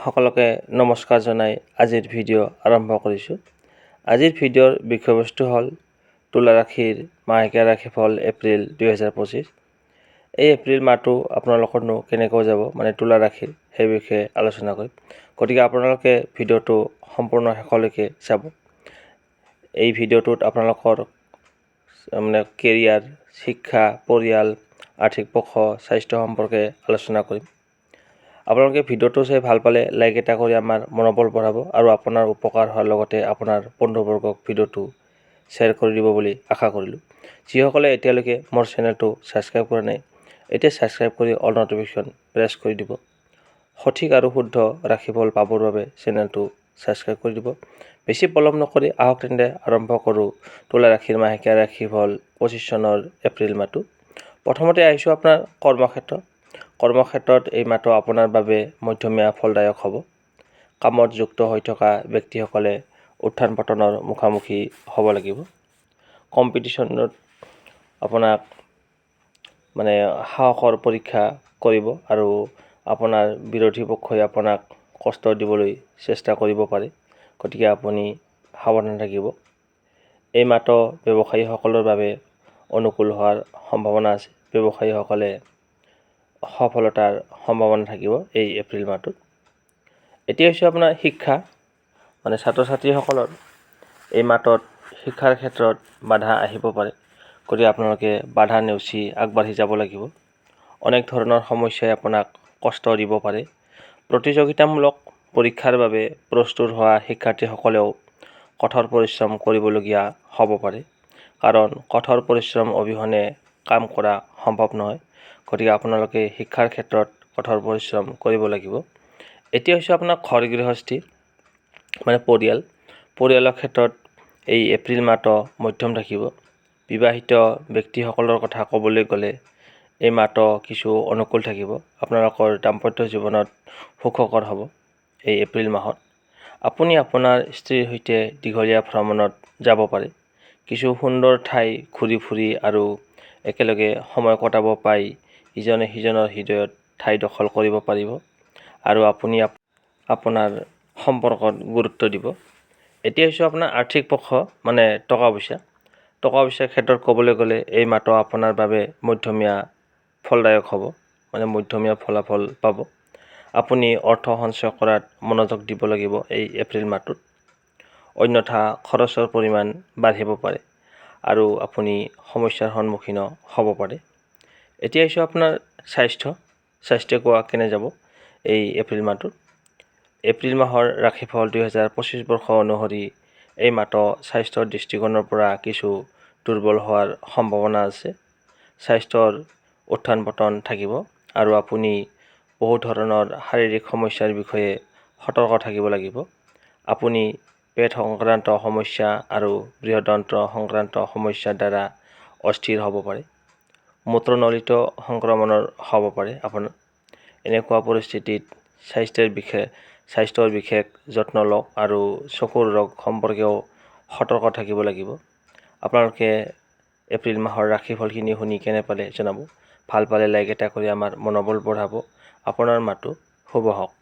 সকলোকে নমস্কাৰ জনাই আজিৰ ভিডিঅ' আৰম্ভ কৰিছোঁ। আজিৰ ভিডিঅ'ৰ বিষয়বস্তু হ'ল তুলা ৰাশিৰ মাহেকীয়া ৰাশিফল এপ্ৰিল 2025। এই এপ্ৰিল মাহটো আপোনালোকৰনো কেনেকৈ যাব মানে তুলা ৰাশিৰ সেই বিষয়ে আলোচনা কৰিম। গতিকে আপোনালোকে ভিডিঅ'টো সম্পূৰ্ণ শেষলৈকে চাব। এই ভিডিঅ'টোত আপোনালোকৰ মানে কেৰিয়াৰ, শিক্ষা, পৰিয়াল, আৰ্থিক পক্ষ, স্বাস্থ্য সম্পৰ্কে আলোচনা কৰিম। আপোনালোকে ভিডিঅ'টো চাই ভাল পালে লাইক এটা কৰি আমাৰ মনোবল বঢ়াব আৰু আপোনাৰ উপকাৰ হোৱাৰ লগতে আপোনাৰ বন্ধুবৰ্গক ভিডিঅ'টো শ্বেয়াৰ কৰি দিব বুলি আশা কৰিলোঁ। যিসকলে এতিয়ালৈকে মোৰ চেনেলটো ছাবস্ক্ৰাইব কৰা নাই, এতিয়া ছাবস্ক্ৰাইব কৰি অল নটিফিকেশ্যন প্ৰেছ কৰি দিব। সঠিক আৰু শুদ্ধ ৰাশিফল পাবৰ বাবে চেনেলটো ছাবস্ক্ৰাইব কৰি দিব। বেছি পলম নকৰি আহক তেন্তে আৰম্ভ কৰোঁ তুলা ৰাশিৰ মাহেকীয়া ৰাশিফল 25 চনৰ এপ্ৰিল মাহটো। প্ৰথমতে আহিছোঁ আপোনাৰ কৰ্মক্ষেত্ৰত এই মাহটো আপোনাৰ বাবে মধ্যমীয়া ফলদায়ক হ'ব। কামত যুক্ত হৈ থকা ব্যক্তিসকলে উত্থান পতনৰ মুখামুখি হ'ব লাগিব। কম্পিটিশ্যনত আপোনাক মানে সাহসৰ পৰীক্ষা কৰিব আৰু আপোনাৰ বিৰোধী পক্ষই আপোনাক কষ্ট দিবলৈ চেষ্টা কৰিব পাৰে। গতিকে আপুনি সাৱধান থাকিব। এই মাহটো ব্যৱসায়ীসকলৰ বাবে অনুকূল হোৱাৰ সম্ভাৱনা আছে। ব্যৱসায়ীসকলে সফলতাৰ সম্ভাৱনা থাকিব এই এপ্ৰিল মাহটোত। এতিয়া হৈছে আপোনাৰ শিক্ষা, মানে ছাত্ৰ ছাত্ৰীসকলৰ এই মাহটোত শিক্ষাৰ ক্ষেত্ৰত বাধা আহিব পাৰে। গতিকে আপোনালোকে বাধা নেওচি আগবাঢ়ি যাব লাগিব। অনেক ধৰণৰ সমস্যাই আপোনাক কষ্ট দিব পাৰে। প্ৰতিযোগিতামূলক পৰীক্ষাৰ বাবে প্ৰস্তুত হোৱা শিক্ষাৰ্থীসকলেও কঠোৰ পৰিশ্ৰম কৰিবলগীয়া হ'ব পাৰে, কাৰণ কঠোৰ পৰিশ্ৰম অবিহনে কাম কৰা সম্ভৱ নহয়। গতিকে আপোনালোকে শিক্ষাৰ ক্ষেত্ৰত কঠোৰ পৰিশ্ৰম কৰিব লাগিব। এতিয়া হৈছে আপোনাৰ ঘৰ গৃহস্থী মানে পৰিয়ালৰ ক্ষেত্ৰত এই এপ্ৰিল মাহটো মধ্যম থাকিব। বিবাহিত ব্যক্তিসকলৰ কথা ক'বলৈ গ'লে এই মাহটো কিছু অনুকূল থাকিব। আপোনালোকৰ দাম্পত্য জীৱনত সুখকৰ হ'ব এই এপ্ৰিল মাহত। আপুনি আপোনাৰ স্ত্ৰীৰ সৈতে দীঘলীয়া ভ্ৰমণত যাব পাৰে। কিছু সুন্দৰ ঠাই ঘূৰি ফুৰি আৰু একেলগে সময় কটাব পাই ইজনে সিজনৰ হৃদয়ত ঠাই দখল কৰিব পাৰিব আৰু আপুনি আপোনাৰ সম্পৰ্কত গুৰুত্ব দিব। এতিয়া হৈছে আপোনাৰ আৰ্থিক পক্ষ মানে টকা পইচাৰ ক্ষেত্ৰত ক'বলৈ গ'লে এই মাহটো আপোনাৰ বাবে মধ্যমীয়া ফলদায়ক হ'ব, মানে মধ্যমীয়া ফলাফল পাব। আপুনি অৰ্থ সঞ্চয় কৰাত মনোযোগ দিব লাগিব এই এপ্ৰিল মাহটোত, অন্যথা খৰচৰ পৰিমাণ বাঢ়িব পাৰে আৰু আপুনি সমস্যাৰ সন্মুখীন হ'ব পাৰে। এতিয়া হৈছে আপোনাৰ স্বাস্থ্য কোৱা কেনে যাব এই এপ্ৰিল মাহটোত। এপ্ৰিল মাহৰ ৰাশিফল 2025 বৰ্ষ অনুসৰি এই মাহটো স্বাস্থ্যৰ দৃষ্টিকোণৰ পৰা কিছু দুৰ্বল হোৱাৰ সম্ভাৱনা আছে। স্বাস্থ্যৰ উত্থান পতন থাকিব আৰু আপুনি বহু ধৰণৰ শাৰীৰিক সমস্যাৰ বিষয়ে সতৰ্ক থাকিব লাগিব। আপুনি পেট সংক্ৰান্ত সমস্যা আৰু বৃহদন্ত্ৰ সংক্ৰান্ত সমস্যাৰ দ্বাৰা অস্থিৰ হ'ব পাৰে। মূত্ৰনলীত সংক্ৰমণৰ হ'ব পাৰে আপোনাৰ। এনেকুৱা পৰিস্থিতিত স্বাস্থ্যৰ বিশেষ যত্ন লওক আৰু চকুৰ ৰোগ সম্পৰ্কেও সতৰ্ক থাকিব লাগিব। আপোনালোকে এপ্ৰিল মাহৰ ৰাশিফলখিনি শুনি কেনে পালে জনাব। ভাল পালে লাইক এটা কৰি আমাৰ মনোবল বঢ়াব। আপোনাৰ মাহটো শুভ হওক।